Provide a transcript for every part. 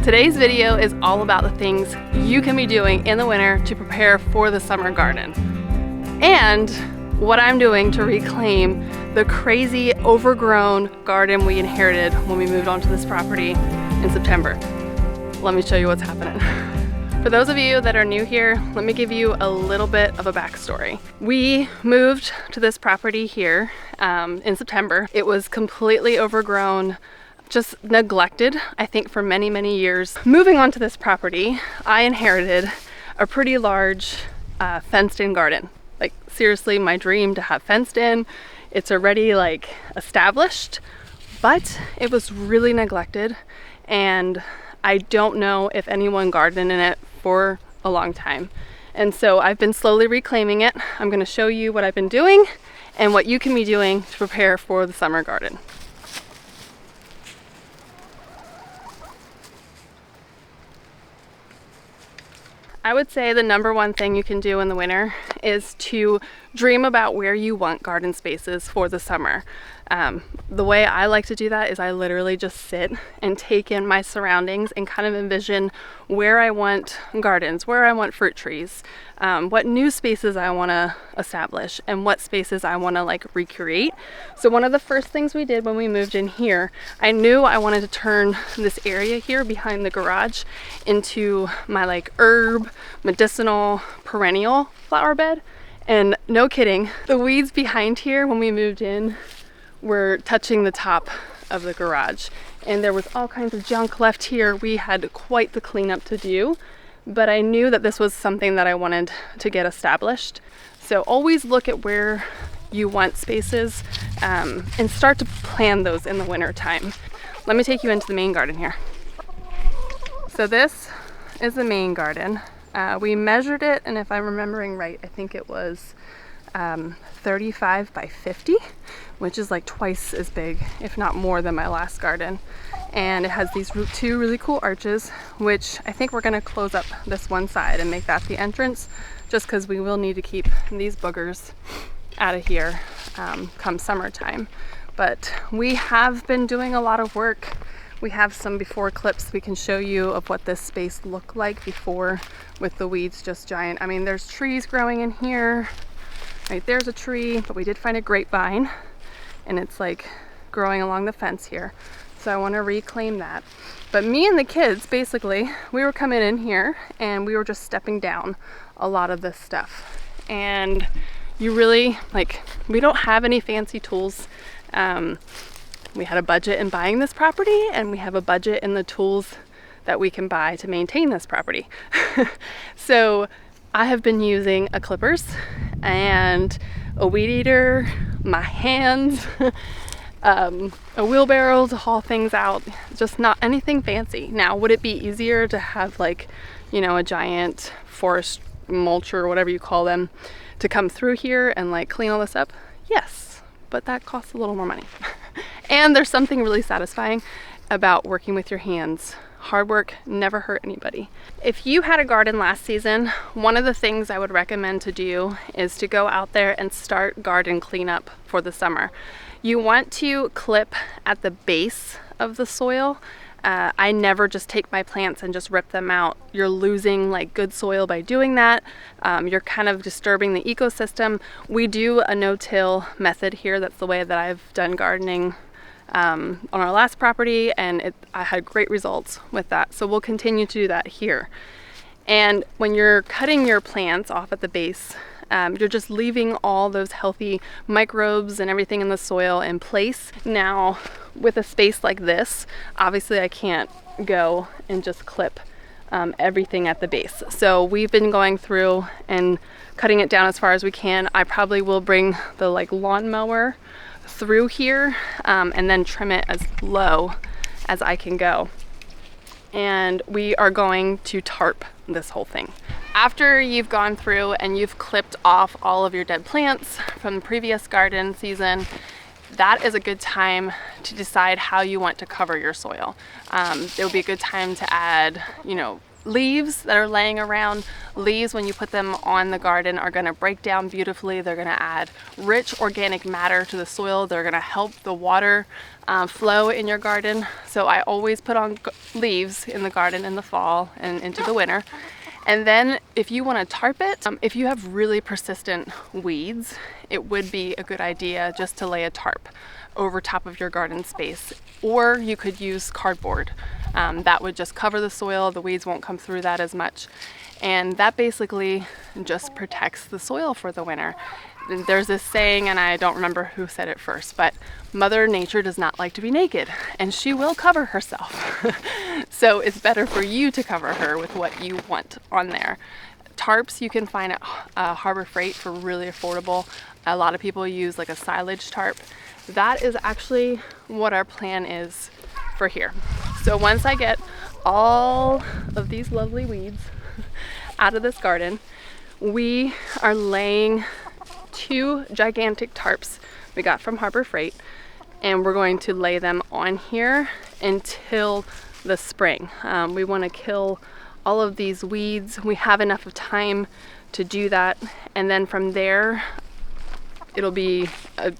Today's video is all about the things you can be doing in the winter to prepare for the summer garden, and what I'm doing to reclaim the crazy overgrown garden we inherited when we moved onto this property in September. Let me show you what's happening. For those of you that are new here, let me give you a little bit of a backstory. We moved to this property here in September. It was completely overgrown, just neglected, I think, for many, many years. Moving onto this property, I inherited a pretty large fenced-in garden. Like, seriously, my dream to have fenced in. It's already like established, but it was really neglected, and I don't know if anyone gardened in it for a long time. And so I've been slowly reclaiming it. I'm going to show you what I've been doing and what you can be doing to prepare for the summer garden. I would say the number one thing you can do in the winter is to dream about where you want garden spaces for the summer. The way I like to do that is I literally just sit and take in my surroundings and kind of envision where I want gardens, where I want fruit trees, what new spaces I want to establish, and what spaces I want to like recreate. So one of the first things we did when we moved in here, I knew I wanted to turn this area here behind the garage into my like herb, medicinal, perennial flower bed. And no kidding, the weeds behind here when we moved in were touching the top of the garage, and there was all kinds of junk left here. We had quite the cleanup to do, but I knew that this was something that I wanted to get established. So always look at where you want spaces and start to plan those in the winter time. Let me take you into the main garden here. So this is the main garden. We measured it, and if I'm remembering right, I think it was 35 by 50, which is like twice as big, if not more, than my last garden. And it has these two really cool arches, which I think we're going to close up this one side and make that the entrance, just because we will need to keep these boogers out of here come summertime. But we have been doing a lot of work. We have some before clips we can show you of what this space looked like before, with the weeds just giant. I mean, there's trees growing in here. Right there's a tree, but we did find a grapevine, and it's like growing along the fence here. So I want to reclaim that. But me and the kids, basically, we were coming in here and we were just stepping down a lot of this stuff. And you really, like, we don't have any fancy tools. We had a budget in buying this property, and we have a budget in the tools that we can buy to maintain this property. So I have been using a clippers and a weed eater, my hands, a wheelbarrow to haul things out, just not anything fancy. Now, would it be easier to have, like, you know, a giant forest mulcher or whatever you call them to come through here and like clean all this up? Yes, but that costs a little more money. And there's something really satisfying about working with your hands. Hard work never hurt anybody. If you had a garden last season, one of the things I would recommend to do is to go out there and start garden cleanup for the summer. You want to clip at the base of the soil. I never just take my plants and just rip them out. You're losing like good soil by doing that. You're kind of disturbing the ecosystem. We do a no-till method here. That's the way that I've done gardening on our last property, and I had great results with that. So we'll continue to do that here. And when you're cutting your plants off at the base, you're just leaving all those healthy microbes and everything in the soil in place. Now, with a space like this, obviously I can't go and just clip everything at the base. So we've been going through and cutting it down as far as we can. I probably will bring the like lawnmower through here and then trim it as low as I can go. And we are going to tarp this whole thing. After you've gone through and you've clipped off all of your dead plants from the previous garden season, that is a good time to decide how you want to cover your soil. It would be a good time to add, you know, leaves that are laying around. Leaves, when you put them on the garden, are going to break down beautifully. They're going to add rich organic matter to the soil. They're going to help the water flow in your garden. So I always put on leaves in the garden in the fall and into the winter. And then if you want to tarp it, if you have really persistent weeds, it would be a good idea just to lay a tarp over top of your garden space. Or you could use cardboard. That would just cover the soil. The weeds won't come through that as much. And that basically just protects the soil for the winter. There's this saying, and I don't remember who said it first, but Mother Nature does not like to be naked, and she will cover herself. So it's better for you to cover her with what you want on there. Tarps you can find at Harbor Freight for really affordable. A lot of people use like a silage tarp. That is actually what our plan is for here. So once I get all of these lovely weeds out of this garden, we are laying 2 gigantic tarps we got from Harbor Freight, and we're going to lay them on here until the spring. We want to kill all of these weeds. We have enough of time to do that, and then from there it'll be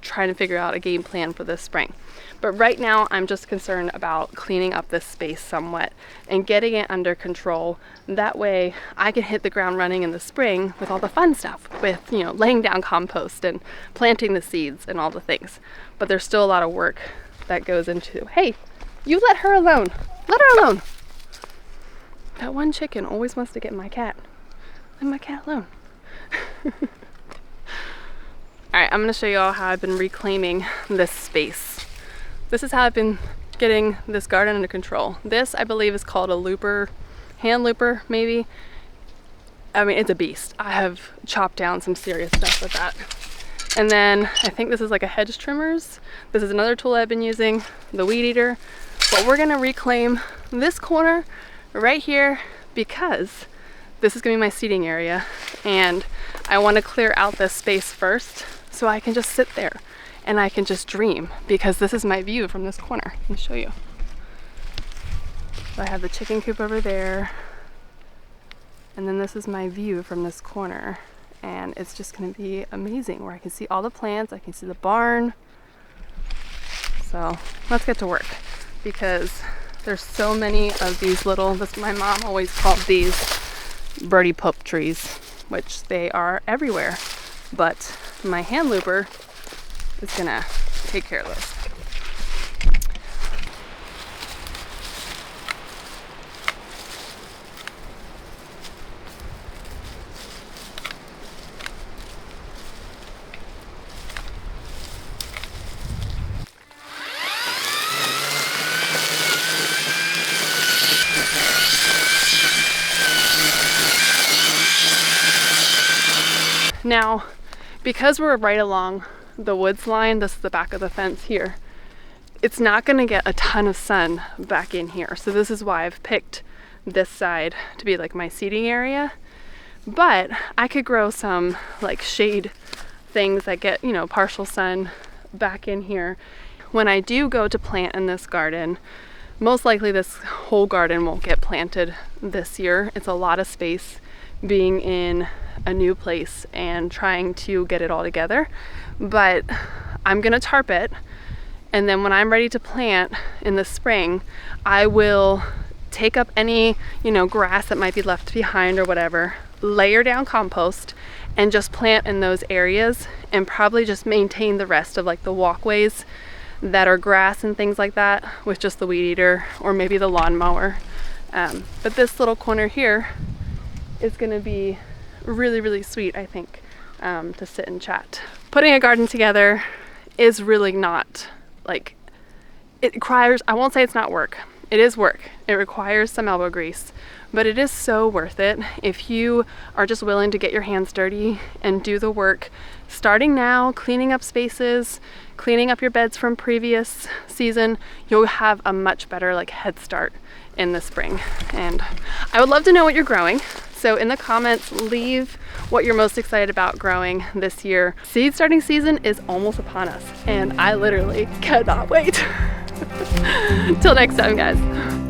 trying to figure out a game plan for this spring. But right now I'm just concerned about cleaning up this space somewhat and getting it under control. That way I can hit the ground running in the spring with all the fun stuff, with, you know, laying down compost and planting the seeds and all the things. But there's still a lot of work that goes into, hey, you let her alone. Let her alone. That one chicken always wants to get my cat. Leave my cat alone. All right, I'm gonna show you all how I've been reclaiming this space. This is how I've been getting this garden under control. This, I believe, is called a looper, hand looper, maybe. I mean, it's a beast. I have chopped down some serious stuff with that. And then I think this is like a hedge trimmers. This is another tool I've been using, the weed eater. But we're gonna reclaim this corner right here because this is gonna be my seating area. And I wanna clear out this space first so I can just sit there and I can just dream, because this is my view from this corner. Let me show you. So I have the chicken coop over there, and then this is my view from this corner, and it's just gonna be amazing, where I can see all the plants, I can see the barn. So let's get to work, because there's so many of these little, my mom always called these birdie pope trees, which they are everywhere, but my hand looper is gonna take care of this. Now, because we're right along the woods line, this is the back of the fence here, it's not going to get a ton of sun back in here. So this is why I've picked this side to be like my seating area. But I could grow some like shade things that get, you know, partial sun back in here. When I do go to plant in this garden, most likely this whole garden won't get planted this year. It's a lot of space being in a new place and trying to get it all together. But I'm gonna tarp it, and then when I'm ready to plant in the spring, I will take up any, you know, grass that might be left behind or whatever, layer down compost, and just plant in those areas, and probably just maintain the rest of like the walkways that are grass and things like that with just the weed eater or maybe the lawnmower. But this little corner here is gonna be really, really sweet, I think, to sit and chat. Putting a garden together is really not, like, it requires, I won't say it's not work. It is work. It requires some elbow grease, but it is so worth it if you are just willing to get your hands dirty and do the work. Starting now, cleaning up spaces, cleaning up your beds from previous season, you'll have a much better like head start in the spring. And I would love to know what you're growing. So in the comments, leave what you're most excited about growing this year. Seed starting season is almost upon us, and I literally cannot wait. Till next time, guys.